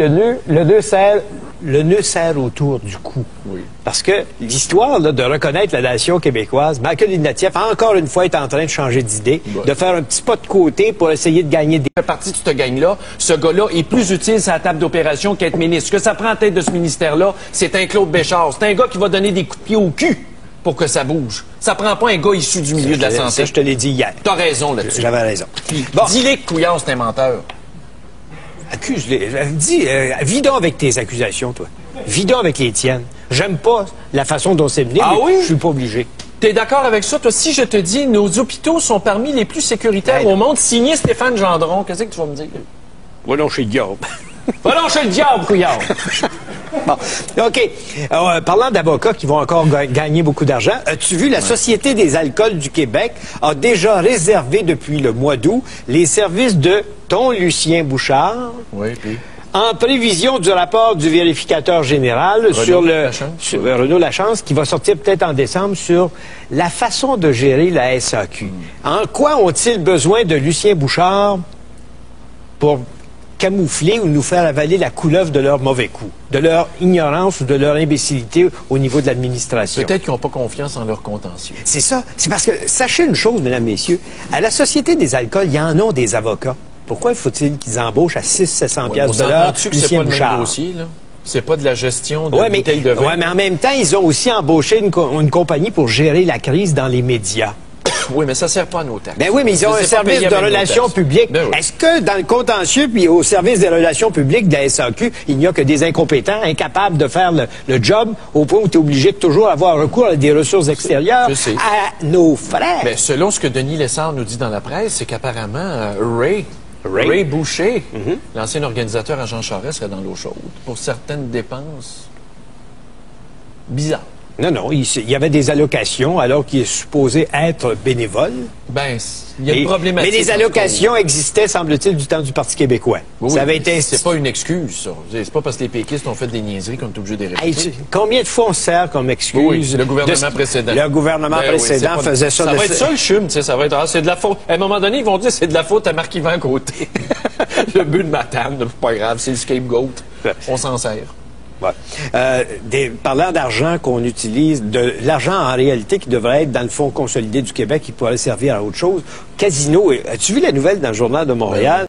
le nœud serre autour du cou. Oui. Parce que l'histoire de reconnaître la nation québécoise, Michael Ignatieff, encore une fois, est en train de changer d'idée, de faire un petit pas de côté pour essayer de gagner des... Parti de ce gagne-là, ce gars-là est plus utile sur la table d'opération qu'être ministre. Ce que ça prend en tête de ce ministère-là, c'est un Claude Béchard. C'est un gars qui va donner des coups de pied au cul pour que ça bouge. Ça prend pas un gars issu du milieu de la santé. Ça, je te l'ai dit hier. T'as raison là-dessus. J'avais raison. Bon. Dis-les que Couillard, c'est un menteur. Accuse-les. Vis donc avec tes accusations, toi. Vis donc avec les tiennes. J'aime pas la façon dont c'est mené, mais je suis pas obligé. T'es d'accord avec ça? Toi, si je te dis, nos hôpitaux sont parmi les plus sécuritaires au monde, signé Stéphane Gendron, qu'est-ce que tu vas me dire? Va donc chez le diable. Va donc chez le diable, Couillard! Bon, OK. Parlant d'avocats qui vont encore gagner beaucoup d'argent, as-tu vu, la Société des alcools du Québec a déjà réservé depuis le mois d'août les services de ton Lucien Bouchard. Oui, puis... En prévision du rapport du vérificateur général Renaud Lachance, qui va sortir peut-être en décembre, sur la façon de gérer la SAQ. En quoi ont-ils besoin de Lucien Bouchard pour camoufler ou nous faire avaler la couleuvre de leur mauvais coup, de leur ignorance ou de leur imbécilité au niveau de l'administration? Peut-être qu'ils n'ont pas confiance en leur contentieux. C'est ça. C'est parce que, sachez une chose, mesdames, messieurs, à la Société des alcools, il y en a des avocats. Pourquoi faut-il qu'ils embauchent à 600-700 piastres de l'heure Lucien Bouchard? C'est pas de la gestion de bouteilles de vin. Oui, mais en même temps, ils ont aussi embauché une compagnie pour gérer la crise dans les médias. Oui, mais ça sert pas à nos taxes. Ben oui, mais ils ont un service de relations publiques. Ben oui. Est-ce que dans le contentieux puis au service des relations publiques de la SAQ, il n'y a que des incompétents, incapables de faire le job, au point où tu es obligé de toujours avoir recours à des ressources extérieures à nos frais? Ben, selon ce que Denis Lessard nous dit dans la presse, c'est qu'apparemment, Ray Boucher, l'ancien organisateur à Jean Charest, serait dans l'eau chaude pour certaines dépenses bizarres. Non, il y avait des allocations alors qu'il est supposé être bénévole. Ben, il y a une problématique. Mais les allocations existaient, semble-t-il, du temps du Parti québécois. Oui, ça avait été... C'est pas une excuse, ça. C'est pas parce que les péquistes ont fait des niaiseries qu'on est obligé de les répéter. Combien de fois on sert comme excuse? Oui, le gouvernement précédent. Le gouvernement précédent faisait ça. Ça va être ça, le chum, tu sais, ça va être... c'est de la faute. À un moment donné, ils vont dire c'est de la faute à Marc-Yvan à côté. Le but de ma table, c'est pas grave, c'est le scapegoat. On s'en sert. Ouais. Parlant d'argent qu'on utilise, de l'argent en réalité qui devrait être dans le Fonds consolidé du Québec, qui pourrait servir à autre chose. Casino, as-tu vu la nouvelle dans le Journal de Montréal?